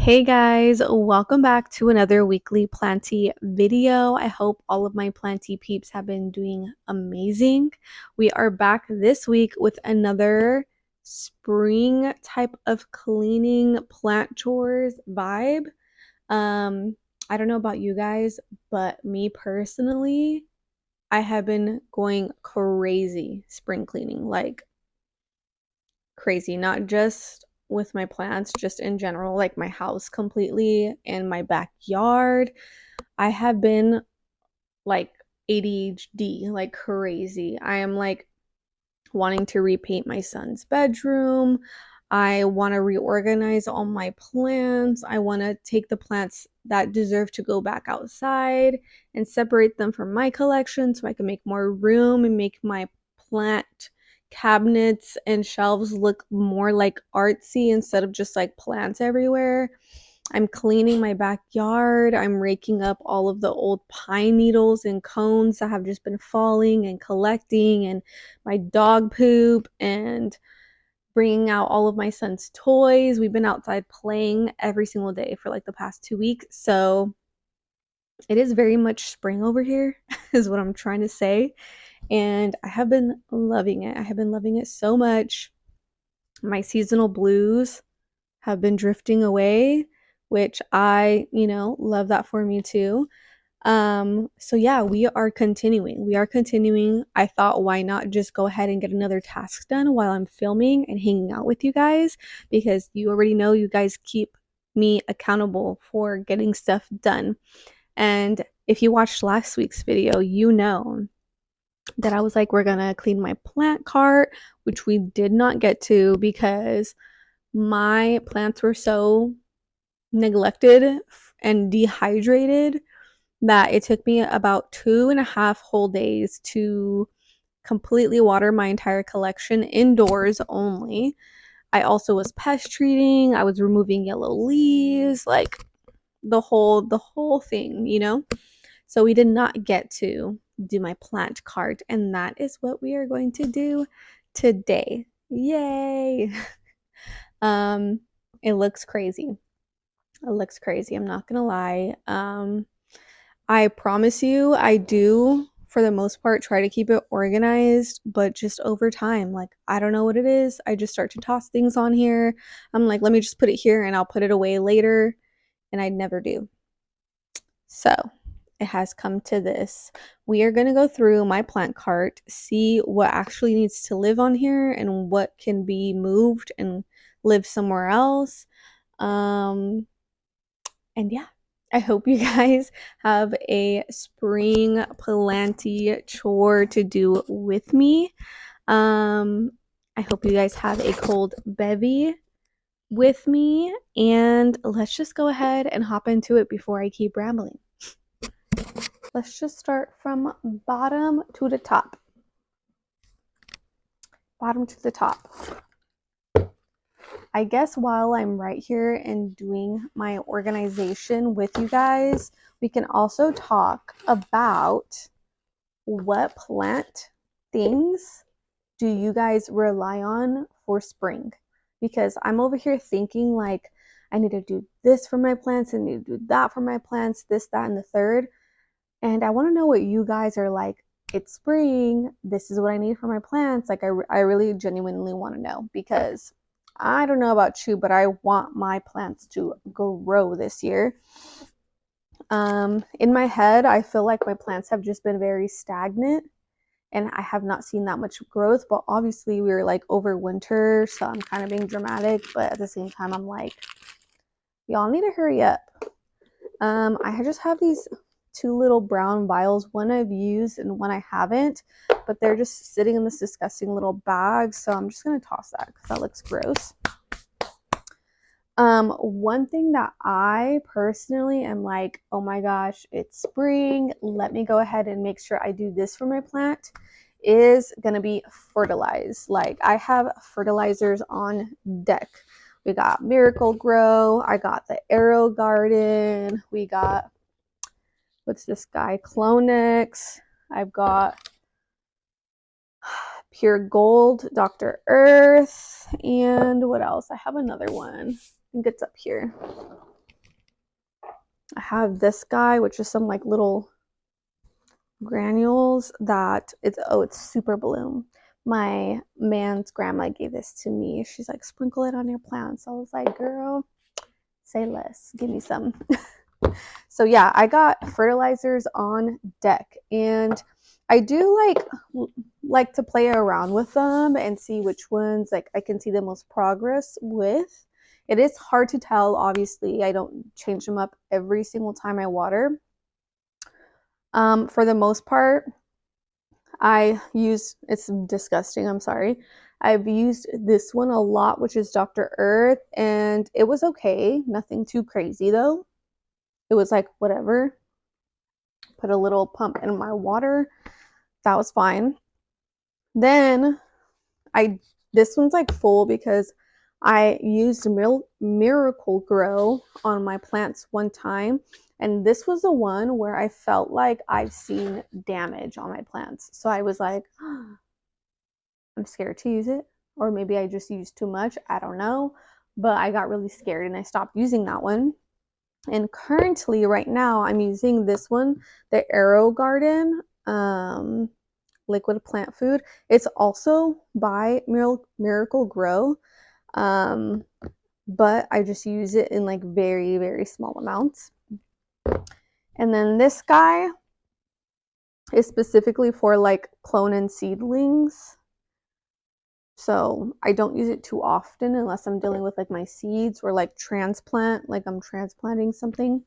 Hey guys, welcome back to another weekly planty video. I hope all of my planty peeps have been doing amazing. We are back this week with another spring type of cleaning plant chores vibe. I don't know about you guys, but me personally, I have been going crazy spring cleaning, like crazy, not just with my plants, just in general, like my house completely and my backyard. I have been like ADHD, like crazy. I am like wanting to repaint my son's bedroom. I want to reorganize all my plants. I want to take the plants that deserve to go back outside and separate them from my collection so I can make more room and make my plant cabinets and shelves look more like artsy instead of just like plants everywhere. I'm cleaning my backyard. I'm raking up all of the old pine needles and cones that have just been falling and collecting, and my dog poop, and bringing out all of my son's toys. We've been outside playing every single day for like the past 2 weeks. So it is very much spring over here, is what I'm trying to say. And I have been loving it. I have been loving it so much. My seasonal blues have been drifting away, which I, love that for me too. So yeah, we are continuing. I thought, why not just go ahead and get another task done while I'm filming and hanging out with you guys, because you already know you guys keep me accountable for getting stuff done. And if you watched last week's video, you know that I was like, we're gonna clean my plant cart, which we did not get to because my plants were so neglected and dehydrated that it took me about 2.5 whole days to completely water my entire collection indoors only. I also was pest treating, I was removing yellow leaves, like the whole thing. So we did not get to do my plant cart, and that is what we are going to do today. Yay. um it looks crazy. It looks crazy, I'm not gonna lie. I promise you, I do, for the most part, try to keep it organized, but just over time, like, I don't know what it is. I just start to toss things on here. I'm like, let me just put it here and I'll put it away later. And I never do. So it has come to this. We are going to go through my plant cart, see what actually needs to live on here and what can be moved and live somewhere else. And yeah, I hope you guys have a spring planty chore to do with me. I hope you guys have a cold bevy with me, and let's just go ahead and hop into it before I keep rambling. Let's just start from bottom to the top. Bottom to the top. I guess while I'm right here and doing my organization with you guys, we can also talk about what plant things do you guys rely on for spring? Because I'm over here thinking like, I need to do this for my plants, I need to do that for my plants, this, that, and the third. And I want to know what you guys are like. It's spring, this is what I need for my plants. Like, I really genuinely want to know, because I don't know about you, but I want my plants to grow this year. In my head, I feel like my plants have just been very stagnant and I have not seen that much growth, but obviously we were like over winter, so I'm kind of being dramatic, but at the same time, I'm like, y'all need to hurry up. I just have these two little brown vials. One I've used and one I haven't, but they're just sitting in this disgusting little bag, so I'm just gonna toss that because that looks gross. One thing that I personally am like, oh my gosh, it's spring, let me go ahead and make sure I do this for my plant, is gonna be fertilize. Like, I have fertilizers on deck. We got Miracle Grow, I got the Arrow Garden, we got, what's this guy, Clonex, I've got Pure Gold, Dr. Earth, and what else? I have another one. I think it's up here. have this guy, which is some like little granules that it's super bloom. My man's grandma gave this to me. She's like, sprinkle it on your plants. I was like, girl, say less, give me some. So yeah, I got fertilizers on deck, and I do like to play around with them and see which ones like I can see the most progress with. It is hard to tell, obviously. I don't change them up every single time I water. For the most part, it's disgusting, I'm sorry. I've used this one a lot, which is Dr. Earth, and it was okay. Nothing too crazy though. It was like whatever. Put a little pump in my water. That was fine. Then this one's like full because I used Miracle Grow on my plants one time, and this was the one where I felt like I've seen damage on my plants. So I was like, I'm scared to use it, or maybe I just used too much. I don't know, but I got really scared and I stopped using that one. And currently, right now, I'm using this one, the Arrow Garden liquid plant food. It's also by Miracle Grow, but I just use it in like very, very small amounts. And then this guy is specifically for like clone and seedlings. So I don't use it too often unless I'm dealing with like my seeds or like transplant, like I'm transplanting something.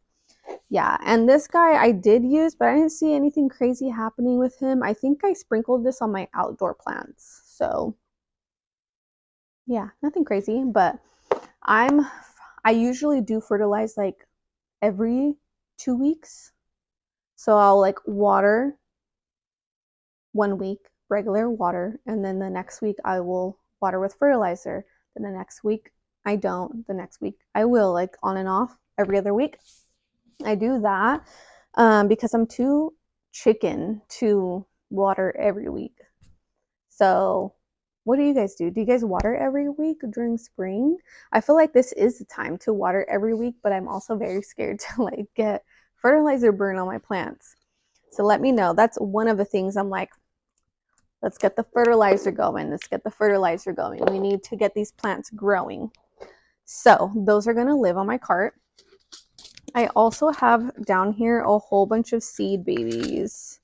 Yeah, and this guy I did use, but I didn't see anything crazy happening with him. I think I sprinkled this on my outdoor plants. So yeah, nothing crazy, but I usually do fertilize like every 2 weeks. So I'll like water 1 week, regular water, and then the next week I will water with fertilizer. Then the next week I don't. The next week I will, like on and off every other week. I do that because I'm too chicken to water every week. So what do you guys do? Do you guys water every week during spring? I feel like this is the time to water every week, but I'm also very scared to like get fertilizer burn on my plants. So let me know. That's one of the things I'm like, let's get the fertilizer going. Let's get the fertilizer going. We need to get these plants growing. So those are going to live on my cart. I also have down here a whole bunch of seed babies.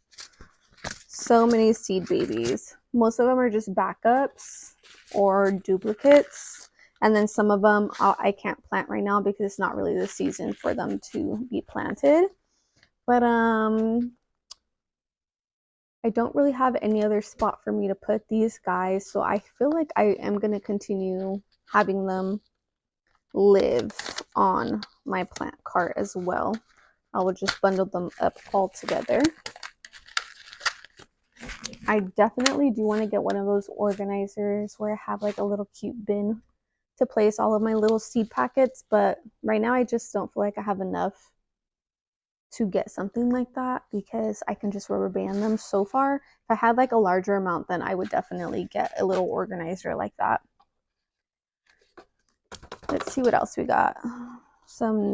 So many seed babies. Most of them are just backups or duplicates. And then some of them I can't plant right now because it's not really the season for them to be planted. But I don't really have any other spot for me to put these guys. So I feel like I am going to continue having them live on my plant cart as well. I will just bundle them up all together. I definitely do want to get one of those organizers where I have like a little cute bin to place all of my little seed packets, but right now I just don't feel like I have enough to get something like that because I can just rubber band them so far. If I had like a larger amount, then I would definitely get a little organizer like that. Let's see what else we got. Some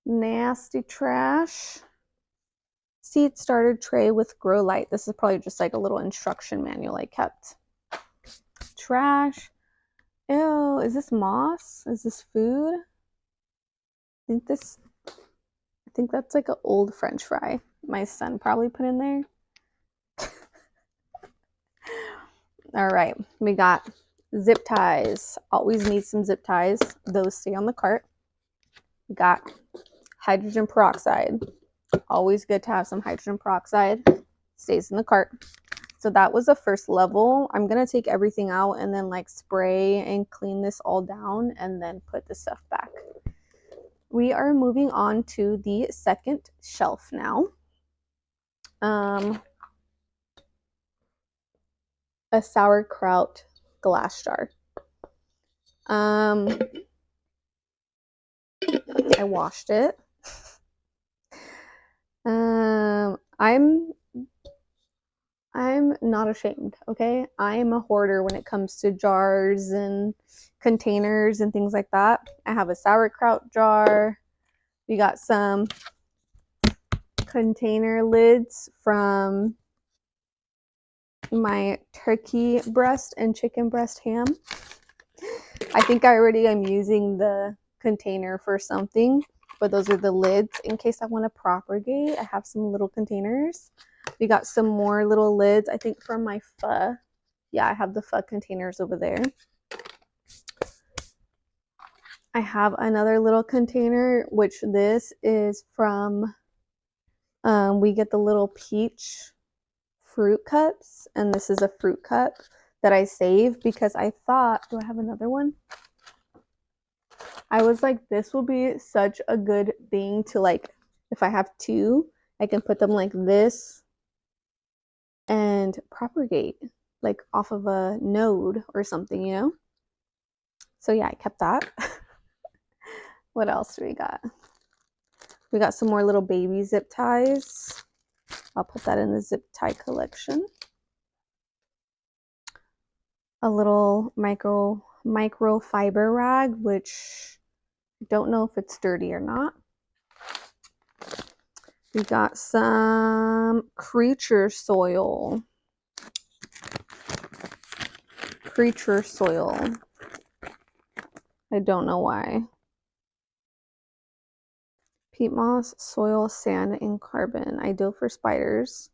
nasty trash. Seed starter tray with grow light. This is probably just like a little instruction manual I kept. Trash. Ew, is this moss? Is this food? I think that's like an old French fry my son probably put in there. All right, we got zip ties. Always need some zip ties. Those stay on the cart. We got hydrogen peroxide. Always good to have some hydrogen peroxide. Stays in the cart. So that was the first level. I'm going to take everything out and then like spray and clean this all down and then put the stuff back. We are moving on to the second shelf now. A sauerkraut glass jar. I washed it. I'm not ashamed, okay? I'm a hoarder when it comes to jars and containers and things like that. I have a sauerkraut jar. We got some container lids from my turkey breast and chicken breast ham. I think I already am using the container for something, but those are the lids in case I want to propagate. I have some little containers. We got some more little lids, I think from my pho. Yeah, I have the pho containers over there. I have another little container, which this is from, we get the little peach fruit cups, and this is a fruit cup that I saved because I thought, do I have another one? I was like, this will be such a good thing to, like, if I have two, I can put them like this and propagate, like off of a node or something, you know? So yeah, I kept that. What else do we got? We got some more little baby zip ties. I'll put that in the zip tie collection. A little microfiber rag, which I don't know if it's dirty or not. We got some creature soil. Creature soil. I don't know why. Peat moss, soil, sand, and carbon. Ideal for spiders.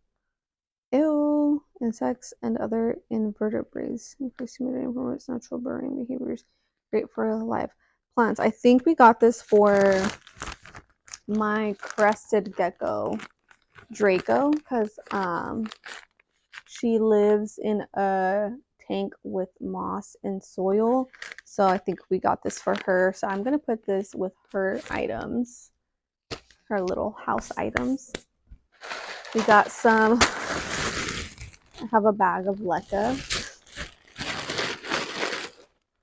Ew. Insects and other invertebrates. Increase humidity and promotes natural burrowing behaviors. Great for live plants. I think we got this for my crested gecko, Draco, because she lives in a tank with moss and soil. So I think we got this for her. So I'm going to put this with her items, her little house items. We got some, I have a bag of leca.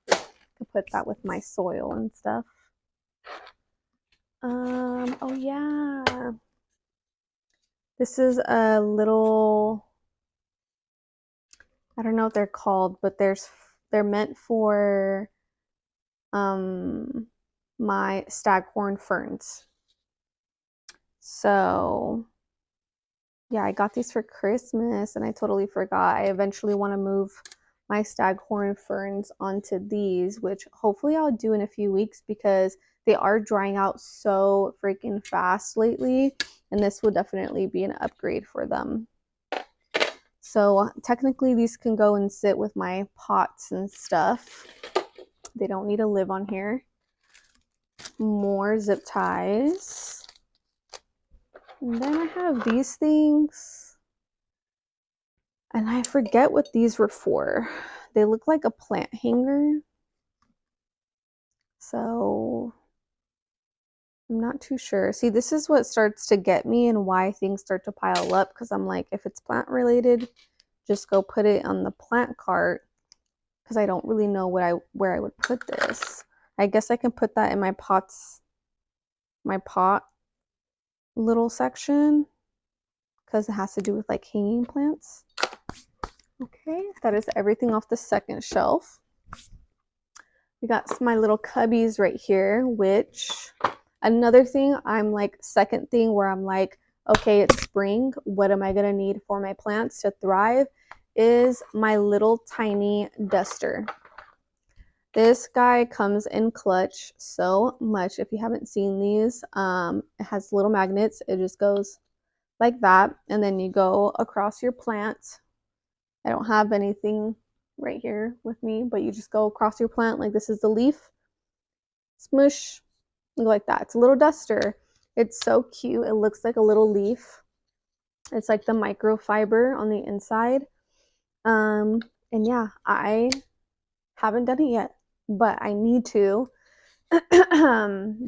To put that with my soil and stuff. Oh yeah. This is a little, I don't know what they're called, but they're meant for my staghorn ferns. So yeah, I got these for Christmas and I totally forgot. I eventually want to move my staghorn ferns onto these, which hopefully I'll do in a few weeks because they are drying out so freaking fast lately, and this will definitely be an upgrade for them. So technically these can go and sit with my pots and stuff. They don't need to live on here. More zip ties. And then I have these things. And I forget what these were for. They look like a plant hanger. So I'm not too sure. See, this is what starts to get me and why things start to pile up, because I'm like, if it's plant related, just go put it on the plant cart, because I don't really know where I would put this. I guess I can put that in my pot little section, because it has to do with like hanging plants. Okay, that is everything off the second shelf. We got my little cubbies right here, which another thing, I'm like, second thing where I'm like, okay, it's spring. What am I going to need for my plants to thrive is my little tiny duster. This guy comes in clutch so much. If you haven't seen these, it has little magnets. It just goes like that. And then you go across your plant. I don't have anything right here with me, but you just go across your plant like this is the leaf. Smush, like that. It's a little duster. It's so cute. It looks like a little leaf. It's like the microfiber on the inside. And yeah, I haven't done it yet, but I need to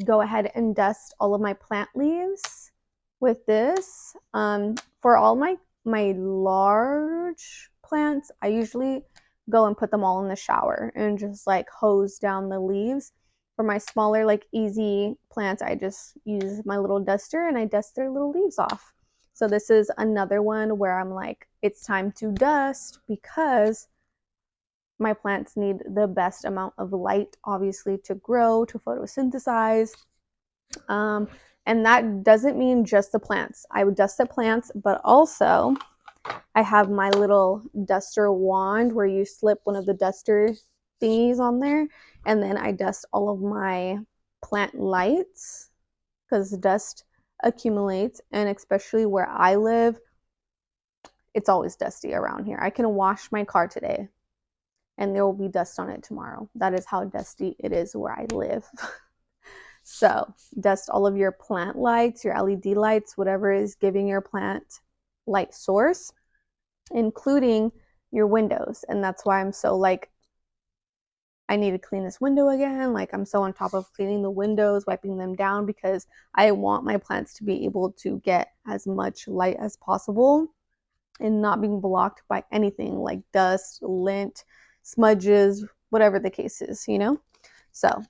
go ahead and dust all of my plant leaves with this. For all my large plants, I usually go and put them all in the shower and just like hose down the leaves. For my smaller, like easy plants, I just use my little duster and I dust their little leaves off. So this is another one where I'm like, it's time to dust because my plants need the best amount of light, obviously, to grow, to photosynthesize. And that doesn't mean just the plants. I would dust the plants, but also I have my little duster wand where you slip one of the duster thingies on there, and then I dust all of my plant lights because dust accumulates, and especially where I live, it's always dusty around here. I can wash my car today and there will be dust on it tomorrow. That is how dusty it is where I live. So dust all of your plant lights, your LED lights, whatever is giving your plant light source, including your windows. And that's why I'm so like, I need to clean this window again. Like I'm so on top of cleaning the windows, wiping them down, because I want my plants to be able to get as much light as possible and not being blocked by anything like dust, lint, smudges, whatever the case is, you know? So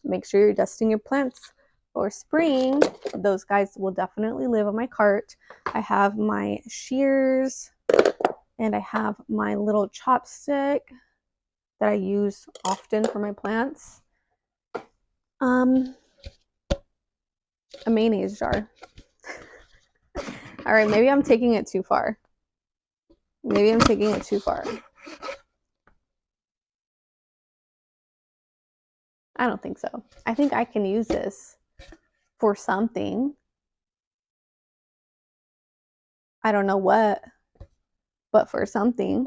make sure you're dusting your plants for spring. Those guys will definitely live on my cart. I have my shears and I have my little chopstick that I use often for my plants. A mayonnaise jar. All right, maybe I'm taking it too far. Maybe I'm taking it too far. I don't think so. I think I can use this for something. I don't know what, but for something.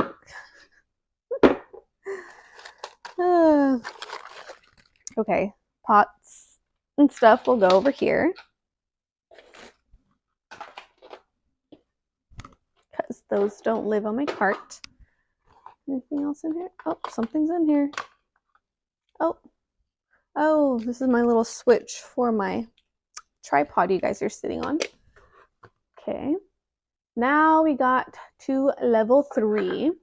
Okay, pots and stuff will go over here because those don't live on my cart. Anything else in here? Oh, something's in here. Oh, this is my little switch for my tripod you guys are sitting on. Okay, now we got to level 3.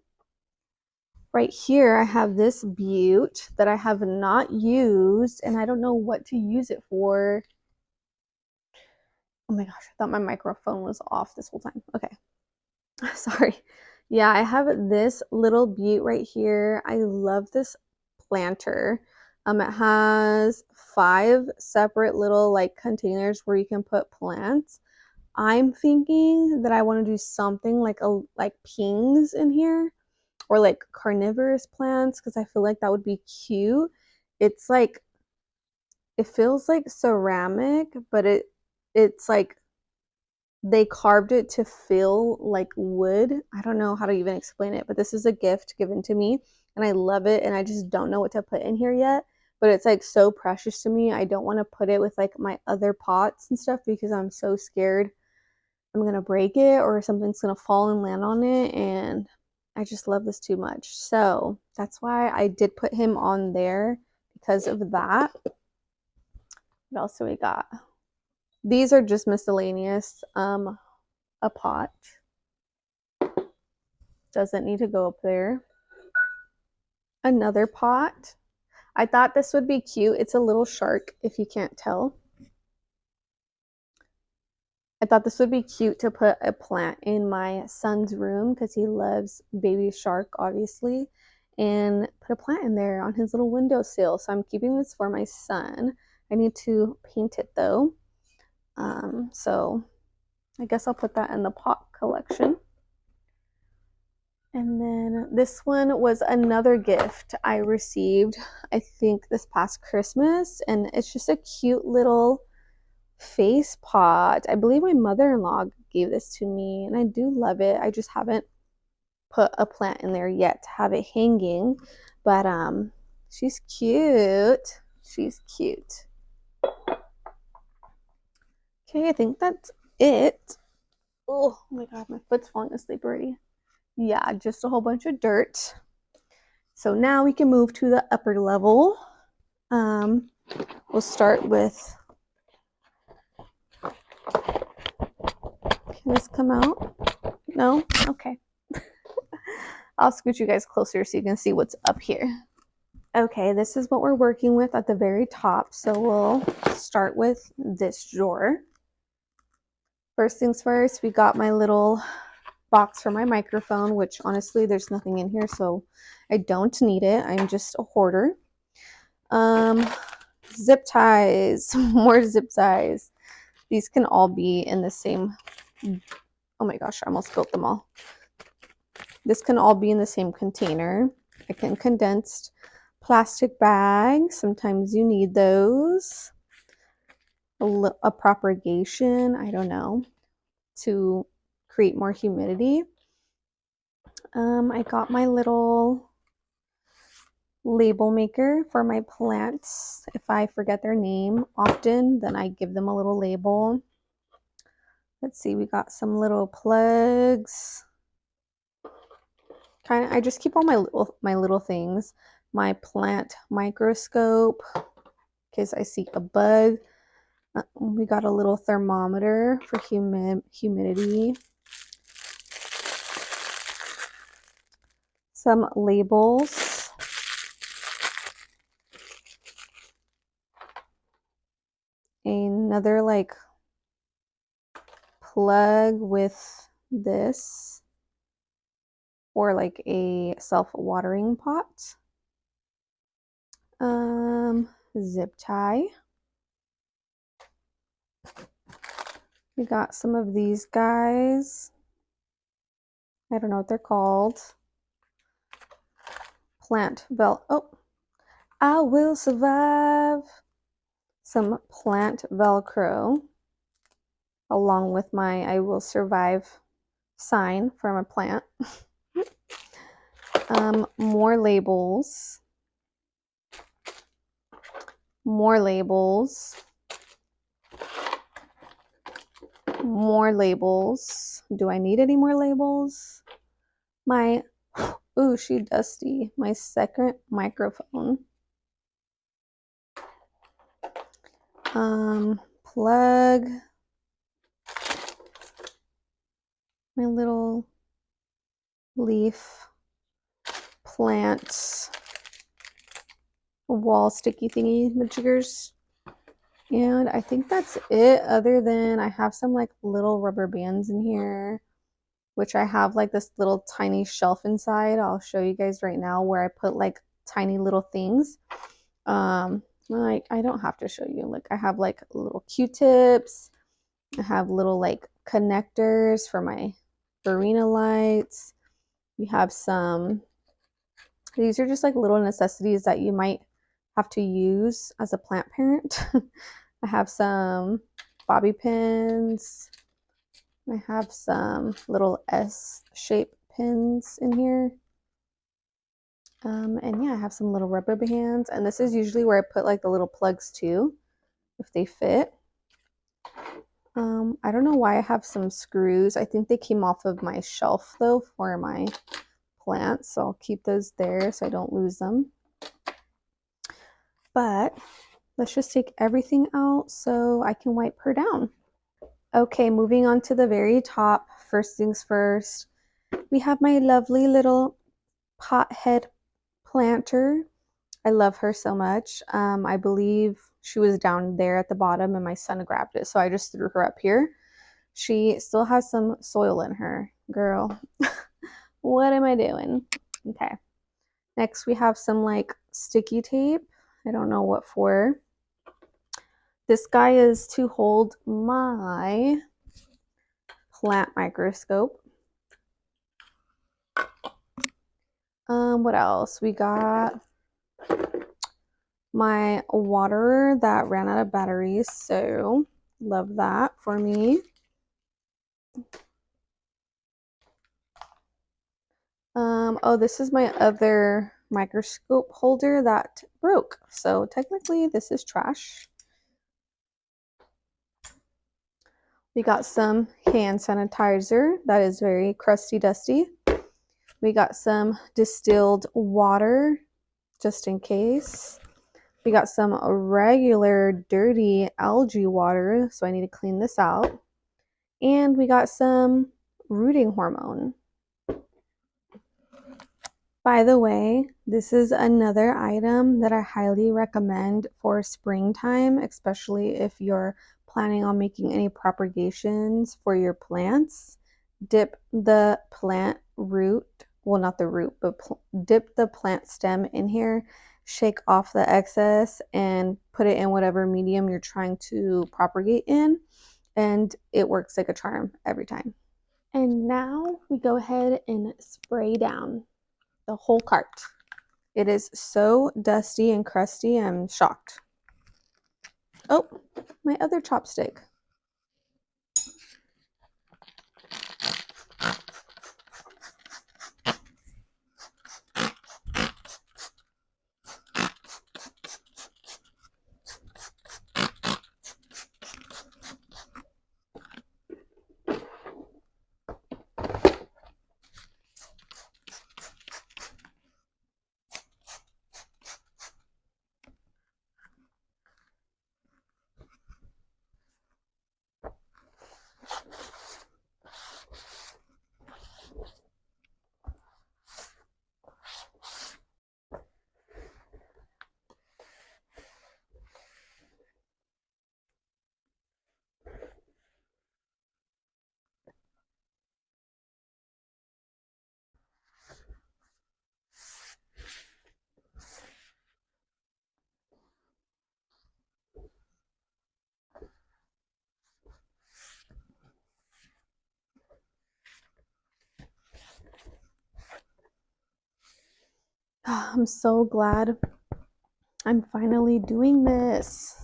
Right here, I have this butte that I have not used, and I don't know what to use it for. Oh my gosh, I thought my microphone was off this whole time. Okay, sorry. Yeah, I have this little butte right here. I love this planter. It has 5 separate little like containers where you can put plants. I'm thinking that I want to do something like pings in here, or like carnivorous plants, because I feel like that would be cute. It's like, it feels like ceramic, but it's like they carved it to feel like wood. I don't know how to even explain it, but this is a gift given to me and I love it, and I just don't know what to put in here yet, but it's like so precious to me. I don't want to put it with like my other pots and stuff because I'm so scared I'm gonna break it or something's gonna fall and land on it, and I just love this too much. So that's why I did put him on there, because of that. What else do we got? These are just miscellaneous. A pot doesn't need to go up there. Another pot. I thought this would be cute. It's a little shark, if you can't tell. I thought this would be cute to put a plant in my son's room because he loves baby shark, obviously, and put a plant in there on his little windowsill. So I'm keeping this for my son. I need to paint it though. So I guess I'll put that in the pot collection. And then this one was another gift I received, I think this past Christmas, and it's just a cute little face pot. I believe my mother-in-law gave this to me, and I do love it. I just haven't put a plant in there yet to have it hanging, but she's cute. She's cute. Okay, I think that's it. Oh my god, my foot's falling asleep already. Yeah, just a whole bunch of dirt. So now we can move to the upper level. We'll start with, can this come out? No? Okay. I'll scoot you guys closer so you can see what's up here. Okay, this is what we're working with at the very top. So we'll start with this drawer. First things first, we got my little box for my microphone, which honestly there's nothing in here, so I don't need it. I'm just a hoarder. Zip ties, more zip ties. These can all be in the same, oh my gosh, I almost spilled them all. This can all be in the same container. I can condensed plastic bags. Sometimes you need those. A propagation, I don't know, to create more humidity. I got my little label maker for my plants. If I forget their name often, then I give them a little label. Let's see, we got some little plugs. I just keep all my little things. My plant microscope in case I see a bug. We got a little thermometer for humidity. Some labels. Another like plug with this, or like a self-watering pot. Zip tie. We got some of these guys. I don't know what they're called. Plant oh, I will survive. Some plant Velcro along with my I will survive sign for my plant. More labels. More labels. More labels. Do I need any more labels? My, ooh, she dusty. My second microphone. Plug. My little leaf plant wall sticky thingy majiggers. And I think that's it, other than I have some like little rubber bands in here, which I have like this little tiny shelf inside. I'll show you guys right now where I put like tiny little things. Like I don't have to show you. Like I have like little Q-tips. I have little like connectors for my Farina lights. We have some, these are just like little necessities that you might have to use as a plant parent. I have some bobby pins. I have some little S-shaped pins in here. And yeah, I have some little rubber bands. And this is usually where I put like the little plugs too, if they fit. I don't know why I have some screws. I think they came off of my shelf though for my plants. So I'll keep those there so I don't lose them. But let's just take everything out so I can wipe her down. Okay, moving on to the very top. First things first, we have my lovely little pothead planter. I love her so much. I believe she was down there at the bottom and my son grabbed it, so I just threw her up here. She still has some soil in her. Girl, what am I doing? Okay. Next, we have some like sticky tape. I don't know what for. This guy is to hold my plant microscope. What else? We got my waterer that ran out of batteries, so love that for me. Oh, this is my other microscope holder that broke, so technically this is trash. We got some hand sanitizer that is very crusty dusty. We got some distilled water just in case. We got some regular dirty algae water, so I need to clean this out. And we got some rooting hormone. By the way, this is another item that I highly recommend for springtime, especially if you're planning on making any propagations for your plants. Dip the plant root, well, not the root, but dip the plant stem in here, shake off the excess, and put it in whatever medium you're trying to propagate in. and it works like a charm every time. And now we go ahead and spray down the whole cart. It is so dusty and crusty, I'm shocked. Oh, my other chopstick. I'm so glad I'm finally doing this.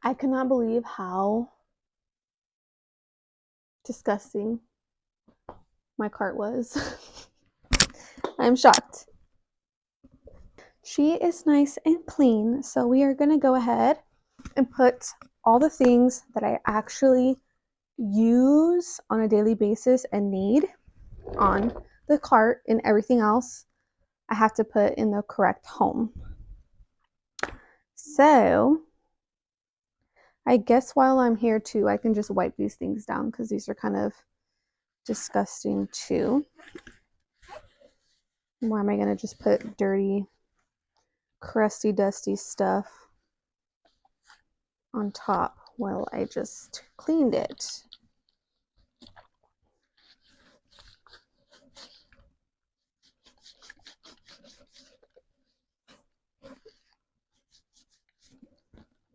I cannot believe how disgusting my cart was. I'm shocked. She is nice and clean, so we are going to go ahead and put all the things that I actually use on a daily basis and need on the cart, and everything else I have to put in the correct home. So I guess while I'm here too, I can just wipe these things down because these are kind of disgusting too. Why am I going to just put dirty, crusty, dusty stuff on top while I just cleaned it?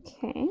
Okay.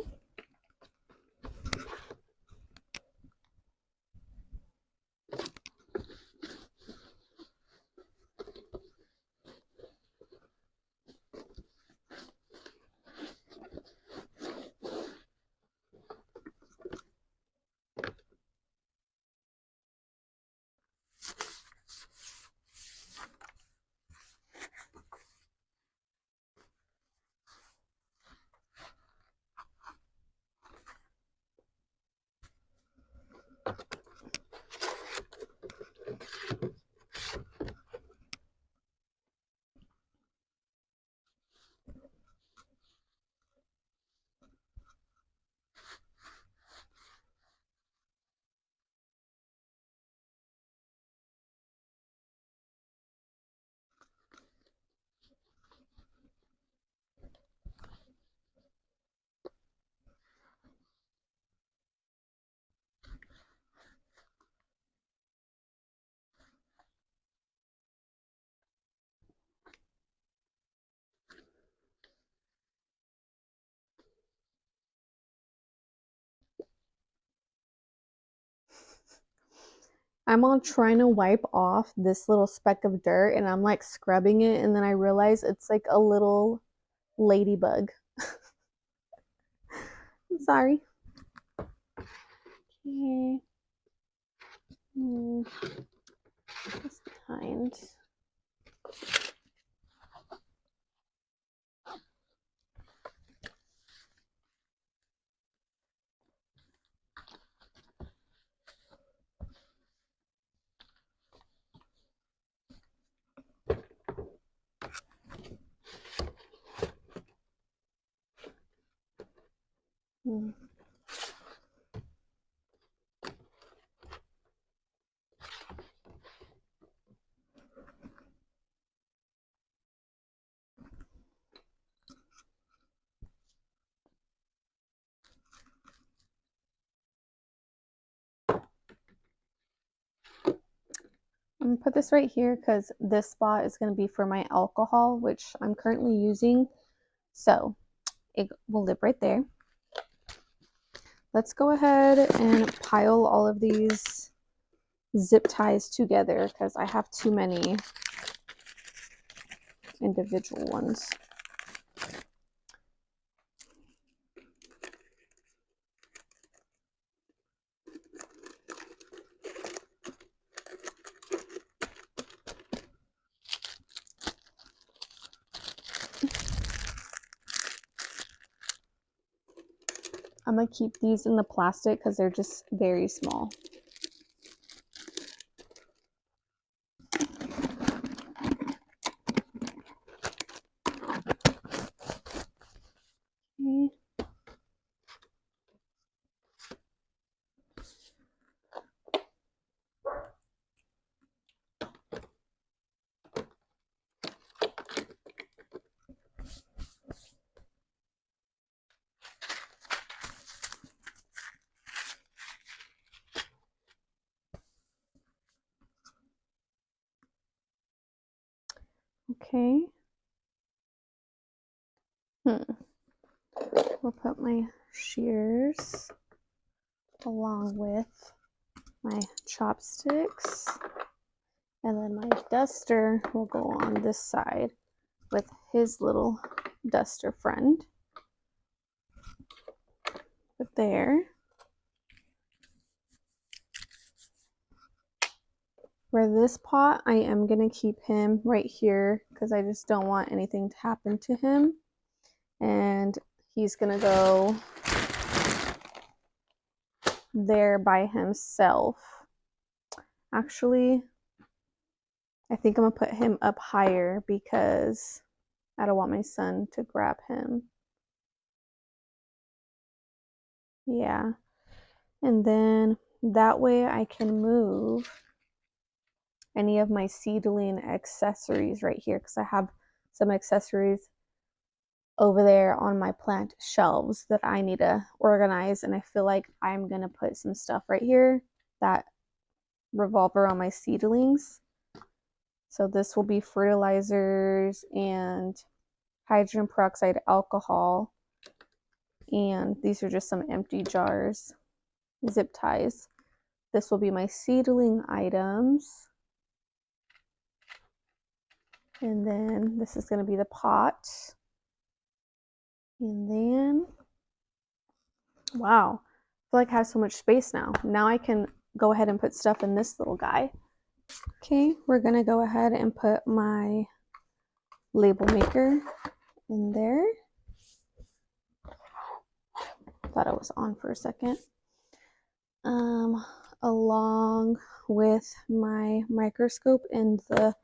I'm all trying to wipe off this little speck of dirt and I'm like scrubbing it and then I realize it's like a little ladybug. I'm sorry. Okay. Just behind. I'm gonna put this right here because this spot is gonna be for my alcohol, which I'm currently using. So it will live right there. Let's go ahead and pile all of these zip ties together because I have too many individual ones. I'm gonna keep these in the plastic because they're just very small. Okay. Okay. We'll put my shears along with my chopsticks, and then my duster will go on this side with his little duster friend. But there. For this pot, I am going to keep him right here because I just don't want anything to happen to him. And he's going to go there by himself. Actually, I think I'm going to put him up higher because I don't want my son to grab him. Yeah. And then that way I can move any of my seedling accessories right here because I have some accessories over there on my plant shelves that I need to organize, and I feel like I'm gonna put some stuff right here that revolve around my seedlings. So this will be fertilizers and hydrogen peroxide alcohol, and these are just some empty jars, zip ties. This will be my seedling items. And then this is going to be the pot. And then, wow, I feel like I have so much space now. Now I can go ahead and put stuff in this little guy. Okay, we're going to go ahead and put my label maker in there. Thought it was on for a second. Along with my microscope and the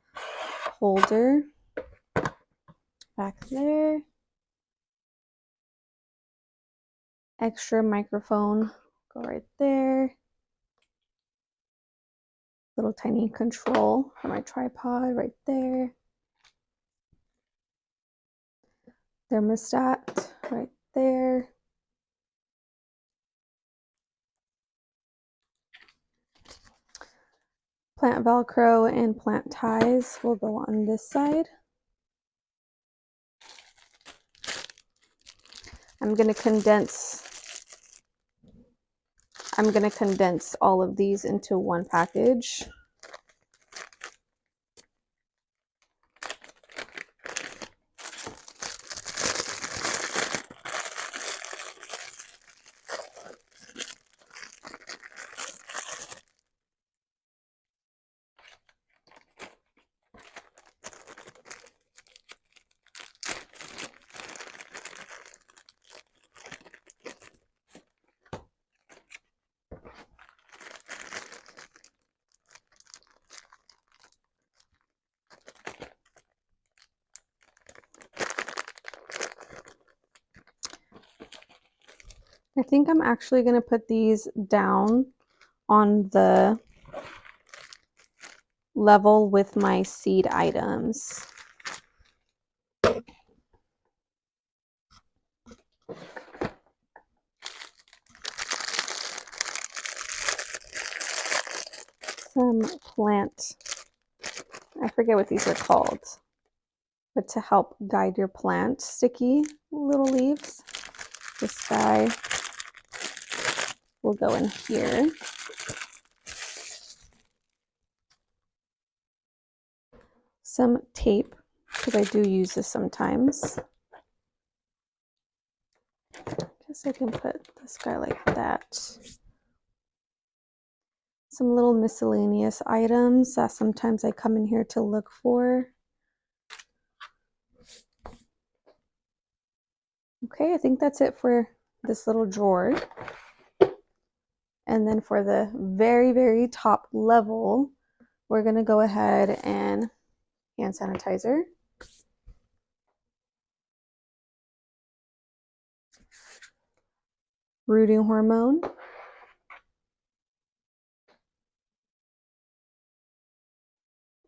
holder back there. Extra microphone, go right there. Little tiny control for my tripod right there. Thermostat right there. Plant Velcro and plant ties will go on this side. I'm going to condense I'm going to condense all of these into one package. I think I'm actually going to put these down on the level with my seed items. Some plant, I forget what these are called, but to help guide your plant, sticky little leaves. This guy will go in here. Some tape, because I do use this sometimes. I guess I can put this guy like that. Some little miscellaneous items that sometimes I come in here to look for. Okay, I think that's it for this little drawer. And then for the very, very top level, we're going to go ahead and hand sanitizer. Rooting hormone.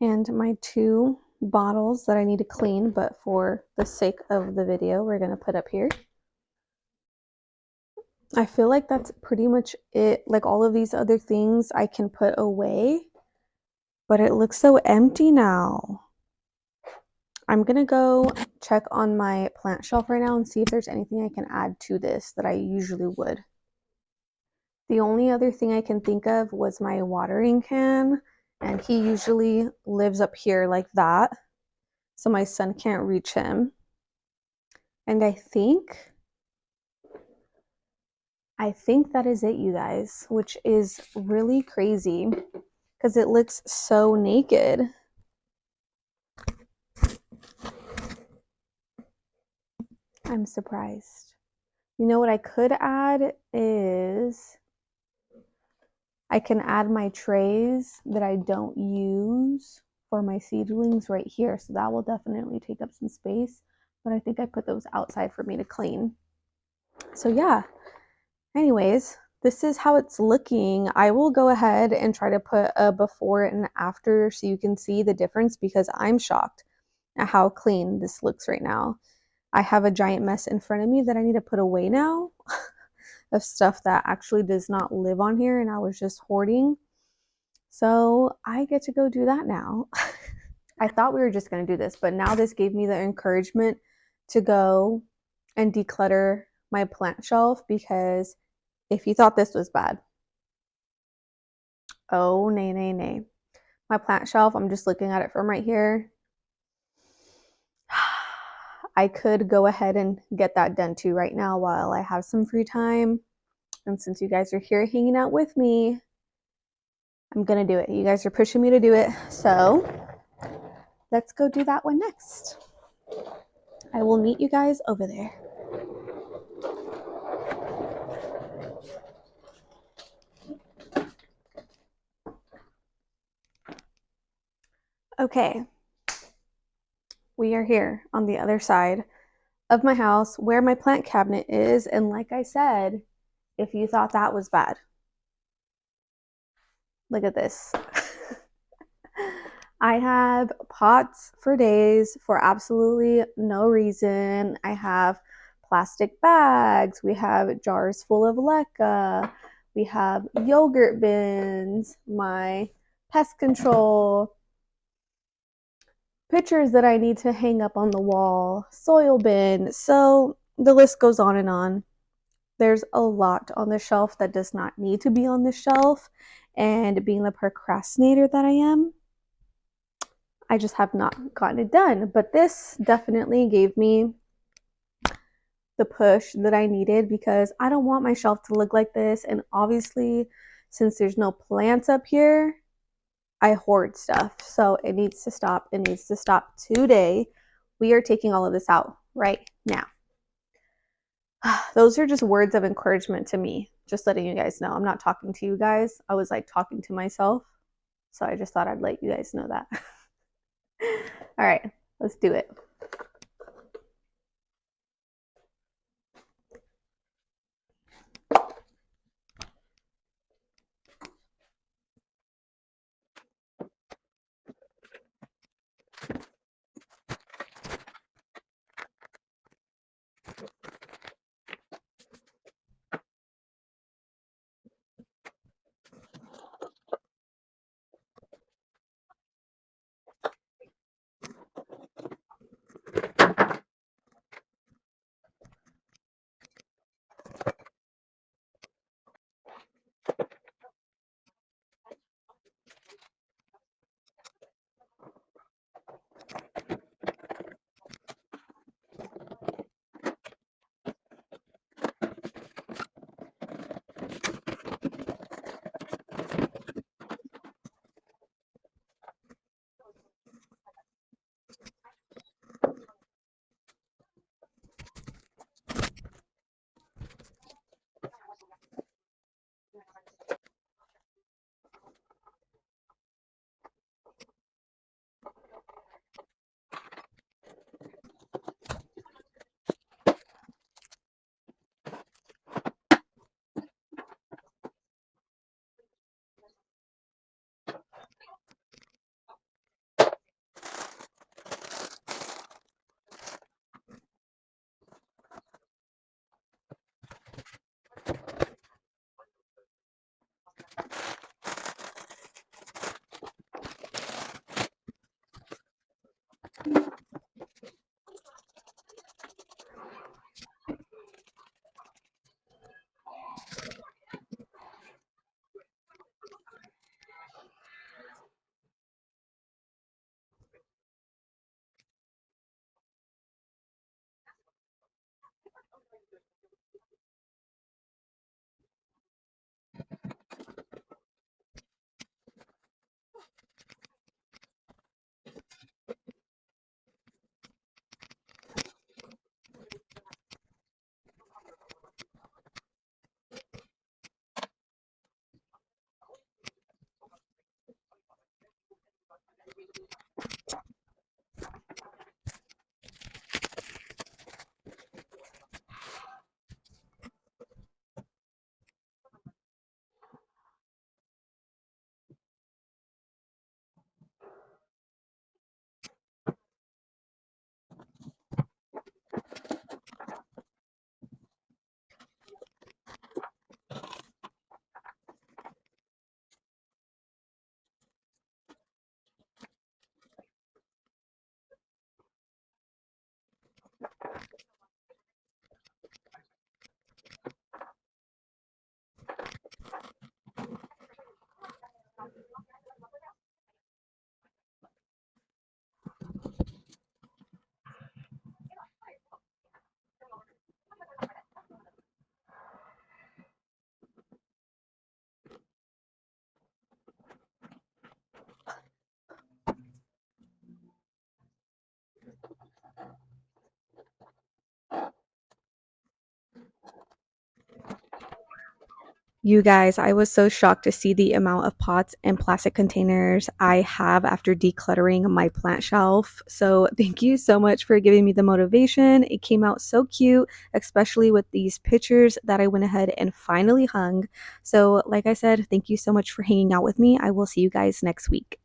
And my 2 bottles that I need to clean, but for the sake of the video, we're going to put up here. I feel like that's pretty much it. Like all of these other things I can put away, but it looks so empty now. I'm going to go check on my plant shelf right now and see if there's anything I can add to this that I usually would. The only other thing I can think of was my watering can, and he usually lives up here like that, so my son can't reach him. And I think that is it, you guys, which is really crazy because it looks so naked. I'm surprised. You know what I could add is I can add my trays that I don't use for my seedlings right here. So that will definitely take up some space, but I think I put those outside for me to clean. So yeah, anyways, this is how it's looking. I will go ahead and try to put a before and after so you can see the difference, because I'm shocked at how clean this looks right now. I have a giant mess in front of me that I need to put away now of stuff that actually does not live on here and I was just hoarding. So I get to go do that now. I thought we were just going to do this, but now this gave me the encouragement to go and declutter my plant shelf, because if you thought this was bad, oh, nay, nay, nay. My plant shelf, I'm just looking at it from right here. I could go ahead and get that done too right now while I have some free time. And since you guys are here hanging out with me, I'm going to do it. You guys are pushing me to do it. So let's go do that one next. I will meet you guys over there. Okay. We are here on the other side of my house where my plant cabinet is. And like I said, if you thought that was bad, look at this. I have pots for days for absolutely no reason. I have plastic bags. We have jars full of leca. We have yogurt bins, my pest control, pictures that I need to hang up on the wall, soil bin. So the list goes on and on. There's a lot on the shelf that does not need to be on the shelf. And being the procrastinator that I am, I just have not gotten it done. But this definitely gave me the push that I needed because I don't want my shelf to look like this. And obviously, since there's no plants up here, I hoard stuff. So it needs to stop. It needs to stop today. We are taking all of this out right now. Those are just words of encouragement to me. Just letting you guys know. I'm not talking to you guys. I was like talking to myself. So I just thought I'd let you guys know that. All right, let's do it. You guys, I was so shocked to see the amount of pots and plastic containers I have after decluttering my plant shelf. So, thank you so much for giving me the motivation. It came out so cute, especially with these pictures that I went ahead and finally hung. So, like I said, thank you so much for hanging out with me. I will see you guys next week.